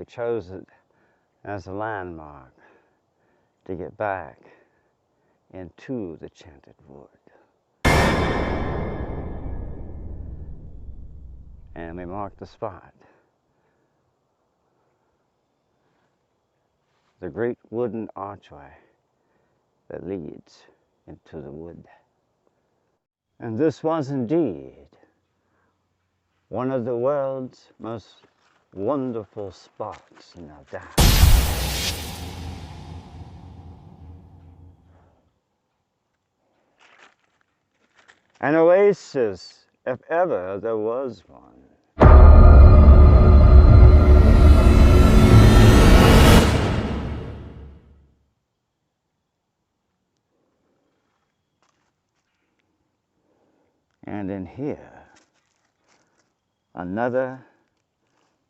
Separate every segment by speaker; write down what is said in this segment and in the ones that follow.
Speaker 1: we chose it as a landmark to get back into the Enchanted Wood. And we marked the spot. The great wooden archway that leads into the wood. And this was indeed one of the world's most wonderful spots, no doubt. An oasis, if ever there was one. And in here, another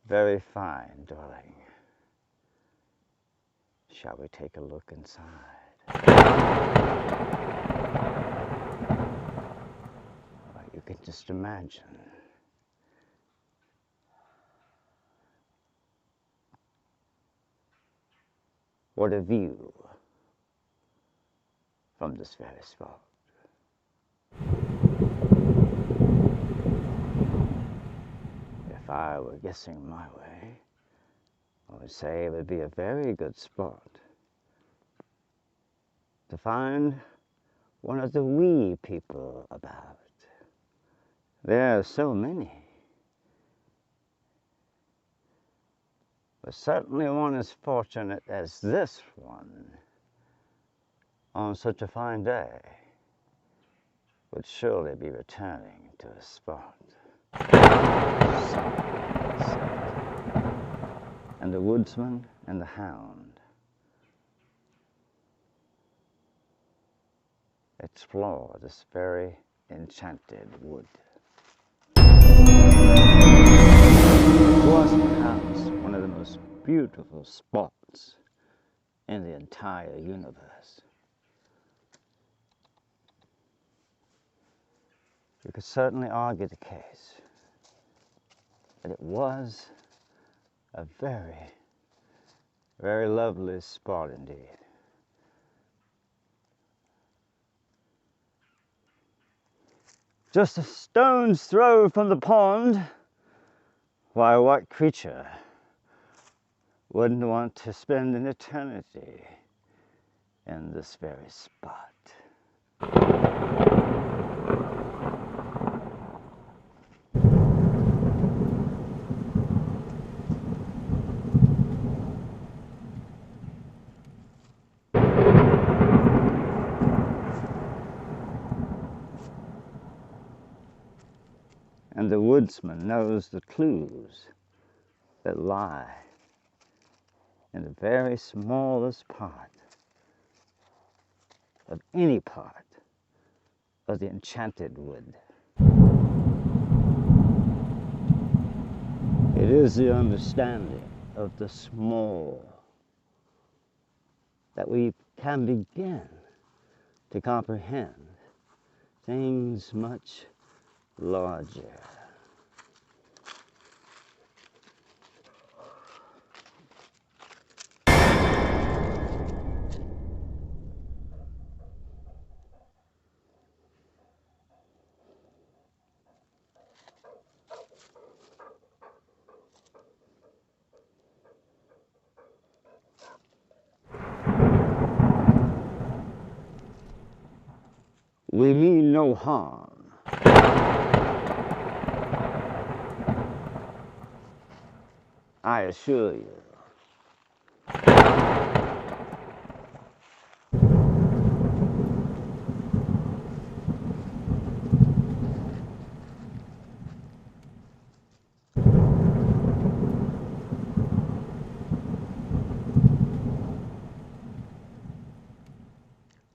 Speaker 1: very fine dwelling. Shall we take a look inside? Well, you can just imagine. What a view from this very spot. If I were guessing my way, I would say it would be a very good spot to find one of the wee people about. There are so many. But certainly one as fortunate as this one on such a fine day would surely be returning to a spot. And the woodsman and the hound explore this very enchanted wood. It was perhaps one of the most beautiful spots in the entire universe. You could certainly argue the case that it was a very, very lovely spot indeed. Just a stone's throw from the pond. Why, what creature wouldn't want to spend an eternity in this very spot? And the woodsman knows the clues that lie in the very smallest part of any part of the enchanted wood. It is the understanding of the small that we can begin to comprehend things much larger. We mean no harm. I assure you.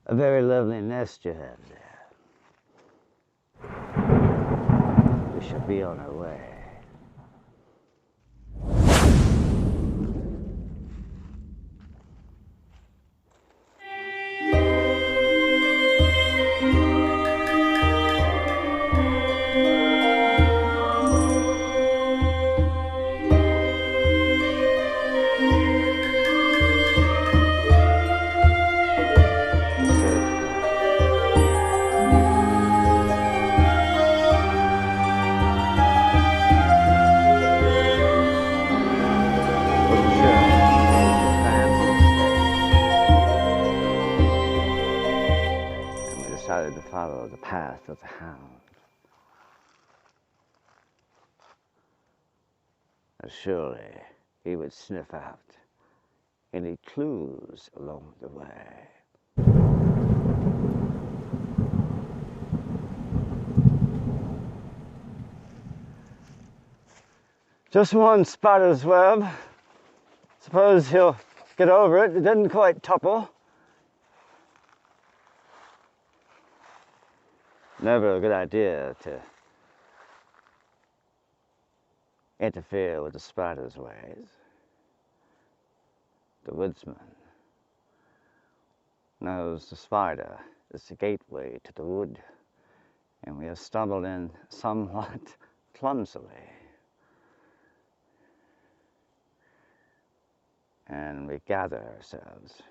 Speaker 1: A very lovely nest you have there. We shall be on our way. follow the path of the hound. And surely he would sniff out any clues along the way. Just one spider's web. Suppose he'll get over it. It didn't quite topple. Never a good idea to interfere with the spider's ways. The woodsman knows the spider is the gateway to the wood, and we have stumbled in somewhat clumsily. And we gather ourselves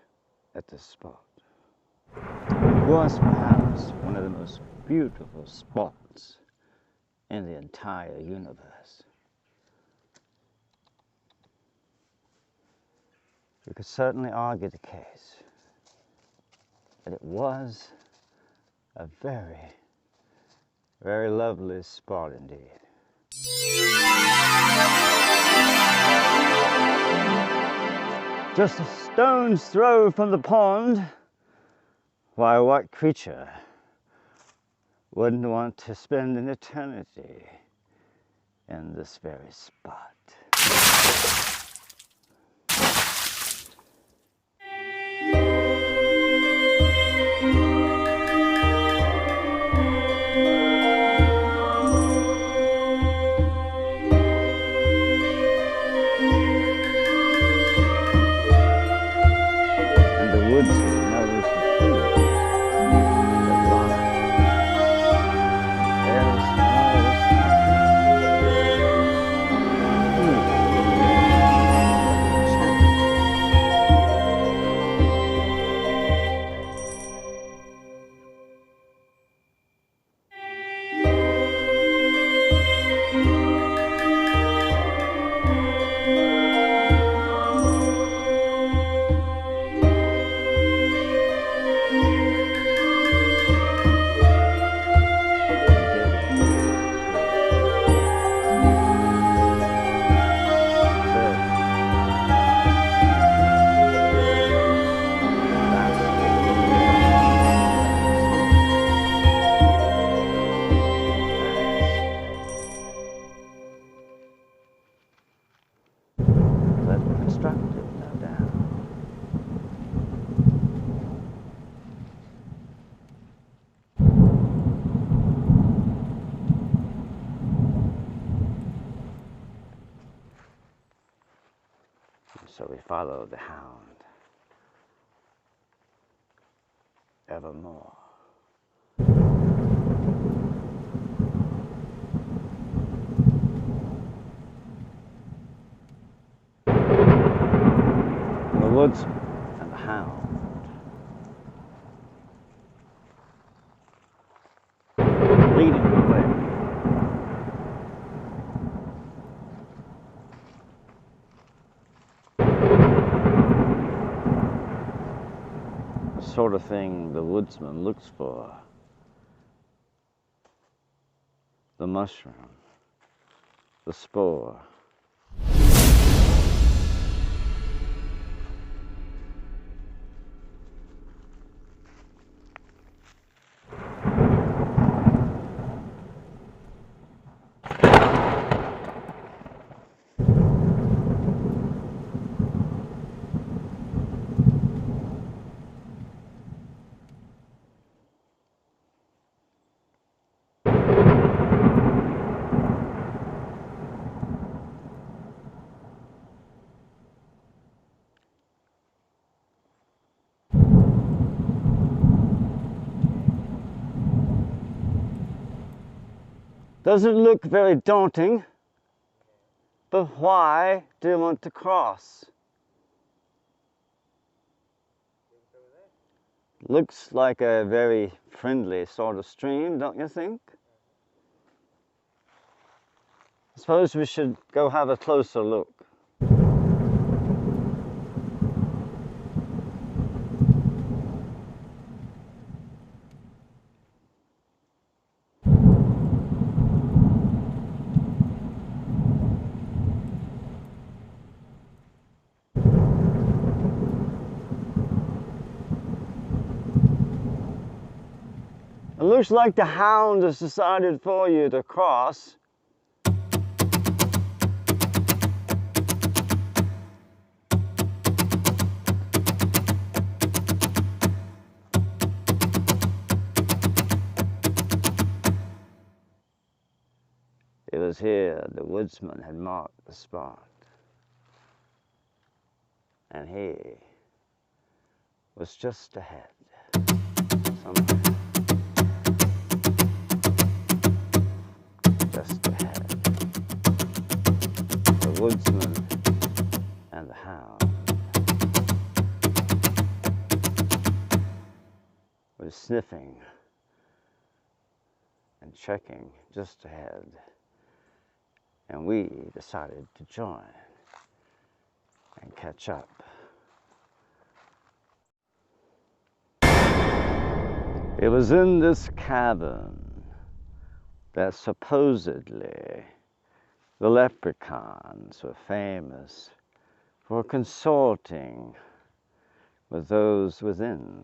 Speaker 1: at this spot. It was perhaps one of the most beautiful spots in the entire universe. We could certainly argue the case that it was a very, very lovely spot indeed. Just a stone's throw from the pond. Why, what creature wouldn't want to spend an eternity in this very spot? So we follow the hound evermore. The woodsman and the hound leading the way. Sort of thing the woodsman looks for. The mushroom, the spore. Doesn't look very daunting, but why do you want to cross? Looks like a very friendly sort of stream, don't you think? I suppose we should go have a closer look. looks like the hound has decided for you to cross. It was here the woodsman had marked the spot. And he was just ahead, somewhere. Just ahead. The woodsman and the hound was sniffing and checking just ahead. And we decided to join and catch up. It was in this cabin that supposedly the leprechauns were famous for consorting with those within.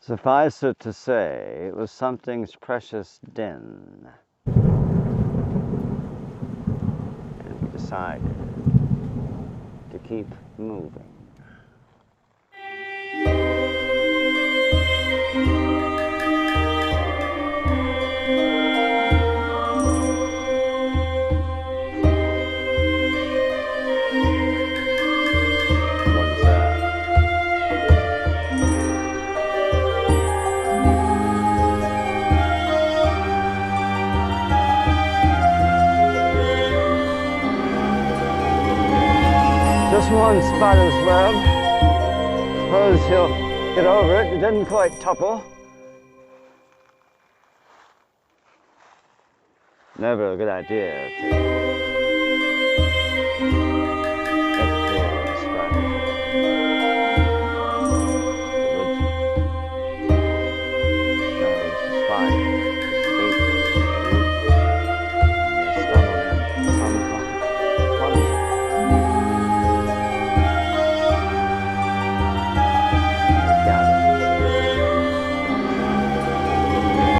Speaker 1: Suffice it to say, it was something's precious den. And we decided to keep moving. Just one spider's web. Suppose he'll get over it. It didn't quite topple. Never a good idea to